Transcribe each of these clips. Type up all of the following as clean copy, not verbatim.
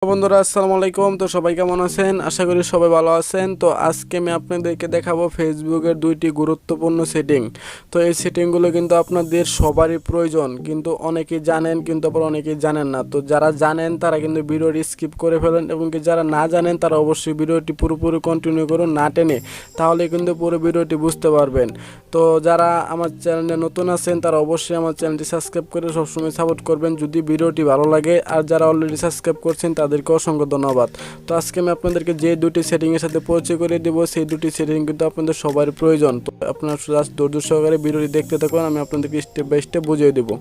বন্ধুরা আসসালামু আলাইকুম। তো সবাই কেমন আছেন? আশা করি সবাই ভালো আছেন। তো আজকে আমি আপনাদেরকে দেখাবো ফেসবুকের দুইটি গুরুত্বপূর্ণ সেটিং। তো এই সেটিংগুলো কিন্তু আপনাদের সবারই প্রয়োজন, কিন্তু অনেকেই জানেন কিন্তু আবার অনেকেই জানেন না। তো যারা জানেন তারা কিন্তু ভিডিওটি স্কিপ করে ফেলেন, এবং কি যারা না জানেন তারা অবশ্যই ভিডিওটি পুরোপুরি কন্টিনিউ করুন না টেনে, তাহলে কিন্তু পুরো ভিডিওটি বুঝতে পারবেন। তো যারা আমার চ্যানেলে নতুন আছেন তারা অবশ্যই আমার চ্যানেলটি সাবস্ক্রাইব করে সবসময় সাপোর্ট করবেন যদি ভিডিওটি ভালো লাগে। আর যারা অলরেডি সাবস্ক্রাইব করছেন তাদেরকে অসংখ্য ধন্যবাদ। তো আজকে আমি আপনাদেরকে যে দুটি সেটিংয়ের সাথে পরিচয় করে দেব, সেই দুটি সেটিং কিন্তু আপনাদের সবার প্রয়োজন। তো আপনারা জাস্ট ধৈর্য সহকারে ভিডিওটি দেখতে থাকুন, আমি আপনাদেরকে স্টেপ বাই স্টেপ বুঝিয়ে দেবো।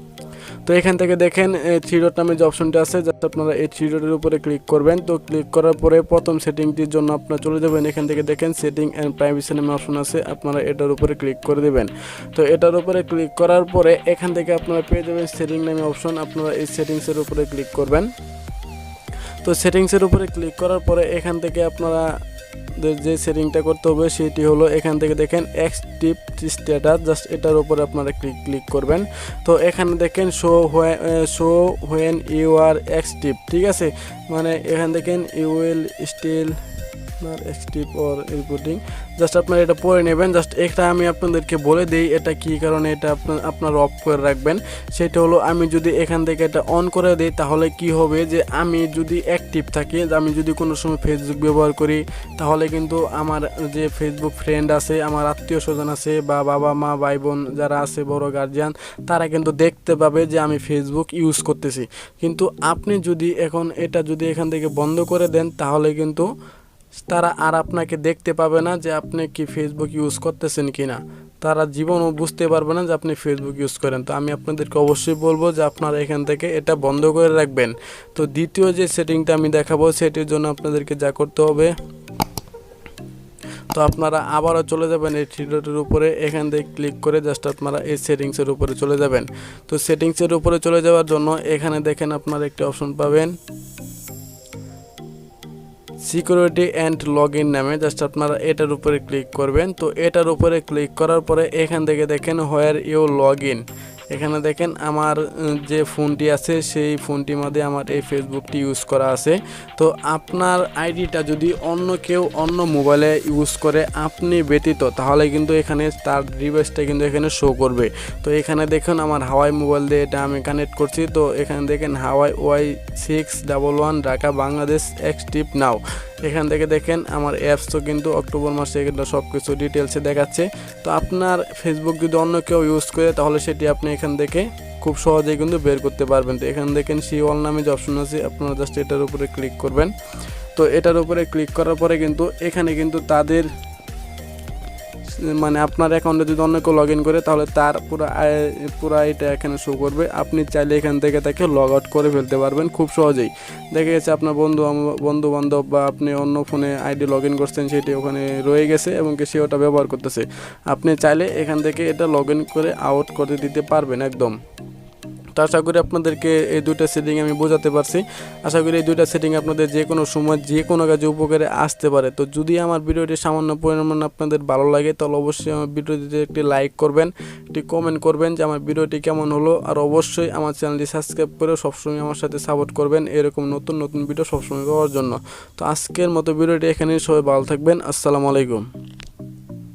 তো এখান থেকে দেখেন থ্রি ডট নামে যে অপশনটা আছে, জাস্ট আপনারা এই থ্রি ডটের উপরে ক্লিক করবেন। তো ক্লিক করার পরে প্রথম সেটিংটির জন্য আপনারা চলে যাবেন। এখান থেকে দেখেন সেটিং অ্যান্ড প্রাইভেসি নামে অপশন আছে, আপনারা এটার উপরে ক্লিক করে দেবেন। তো এটার উপরে ক্লিক করার পরে এখান থেকে আপনারা পেয়ে যাবেন সেটিং নামে অপশন, আপনারা এই সেটিংসের উপরে ক্লিক করবেন। তো সেটিংসের উপরে ক্লিক করার পরে এখান থেকে আপনারা যে সেটিংটা করতে হবে সেটি হলো, এখান থেকে দেখেন অ্যাক্টিভ স্ট্যাটাস, জাস্ট এটার উপরে আপনারা ক্লিক করবেন। তো এখানে দেখেন show when you are active, ঠিক আছে, মানে এখান দেখেন you will still active or reporting, just আপনারা এটা পড়ে নেবেন। জাস্ট এটা আমি আপনাদেরকে বলে দিই এটা কী কারণে এটা আপনারা অফ করে রাখবেন। সেটা হলো, আমি যদি এখান থেকে এটা অন করে দিই তাহলে কি হবে, যে আমি যদি অ্যাক্টিভ থাকি, আমি যদি কোনো সময় ফেসবুক ব্যবহার করি, তাহলে কিন্তু আমার যে ফেসবুক ফ্রেন্ড আছে, আমার আত্মীয় স্বজন আছে, বা বাবা মা ভাই বোন যারা আছে, বড় গার্জিয়ান, তারা কিন্তু দেখতে পাবে যে আমি ফেসবুক ইউজ করতেছি। কিন্তু আপনি যদি এটা যদি এখান থেকে বন্ধ করে দেন, তাহলে কিন্তু তারা আর আপনাকে দেখতে পাবে না যে আপনি কি ফেসবুক ইউজ করতেছেন কি না, তারা জীবনও বুঝতে পারবে না যে আপনি ফেসবুক ইউজ করেন। তো আমি আপনাদেরকে অবশ্যই বলবো যে আপনারা এখান থেকে এটা বন্ধ করে রাখবেন। তো দ্বিতীয় যে সেটিংটা আমি দেখাবো, সেটির জন্য আপনাদেরকে যা করতে হবে, তো আপনারা আবারও চলে যাবেন এই থ্রি ডটের উপরে, এখান থেকে ক্লিক করে জাস্ট আপনারা এই সেটিংসের উপরে চলে যাবেন। তো সেটিংসের উপরে চলে যাওয়ার জন্য এখানে দেখেন আপনারা একটা অপশন পাবেন সিকিউরিটি অ্যান্ড লগ ইন নামে, জাস্ট আপনারা এটার উপরে ক্লিক করবেন। তো এটার উপরে ক্লিক করার পরে এখান থেকে দেখেন হোয়ার ইউ লগ ইন, এখানে দেখেন আমার যে ফোনটি আছে সেই ফোনটির মধ্যে আমার এই ফেসবুকটি ইউজ করা আছে। তো আপনার আইডিটা যদি অন্য কেউ অন্য মোবাইলে ইউজ করে আপনি ব্যতীত, তাহলে কিন্তু এখানে তার ডিভাইসটা কিন্তু এখানে শো করবে। তো এখানে দেখুন আমার হাওয়াই মোবাইল দিয়ে এটা আমি কানেক্ট করছি। তো এখানে দেখেন হাওয়াই Y611 ঢাকা বাংলাদেশ অ্যাক্টিভ নাও, এখান থেকে দেখেন আমার অ্যাপসও কিন্তু অক্টোবর মাসে এগুলো সব কিছু ডিটেলসে দেখাচ্ছে। তো আপনার ফেসবুক যদি অন্য কেউ ইউজ করে, তাহলে সেটি আপনি এখান থেকে খুব সহজেই কিন্তু বের করতে পারবেন। তো এখানে দেখেন সি অল নামে যে অপশন আছে, আপনারা জাস্ট এটার উপরে ক্লিক করবেন। তো এটার উপরে ক্লিক করার পরে কিন্তু এখানে কিন্তু তাদের মানে আপনার অ্যাকাউন্টে যদি অন্য কেউ লগ ইন করে, তাহলে তার পুরো এটা এখানে শো করবে। আপনি চাইলে এখান থেকে তাকে লগ আউট করে ফেলতে পারবেন খুব সহজেই। দেখা গেছে আপনার বন্ধু বান্ধব বা আপনি অন্য ফোনে আইডি লগ ইন করছেন, সেটি ওখানে রয়ে গেছে এবং সে ওটা ব্যবহার করতেছে, আপনি চাইলে এখান থেকে এটা লগ ইন করে আউট করে দিতে পারবেন একদম। তো আশা করি আপনাদেরকে এই দুইটা সেটিং আমি বোঝাতে পারছি। আশা করি এই দুইটা সেটিং আপনাদের যে কোনো সময় যে কোনো কাজে উপকারে আসতে পারে। তো যদি আমার ভিডিওটি সামান্য পরিমাণ আপনাদের ভালো লাগে, তাহলে অবশ্যই আমার ভিডিওটিতে একটি লাইক করবেন, একটি কমেন্ট করবেন যে আমার ভিডিওটি কেমন হলো। আর অবশ্যই আমার চ্যানেলটি সাবস্ক্রাইব করে সবসময় আমার সাথে সাপোর্ট করবেন এরকম নতুন নতুন ভিডিও সবসময় পাওয়ার জন্য। তো আজকের মতো ভিডিওটি এখানেই, সবাই ভালো থাকবেন। আসসালামু আলাইকুম।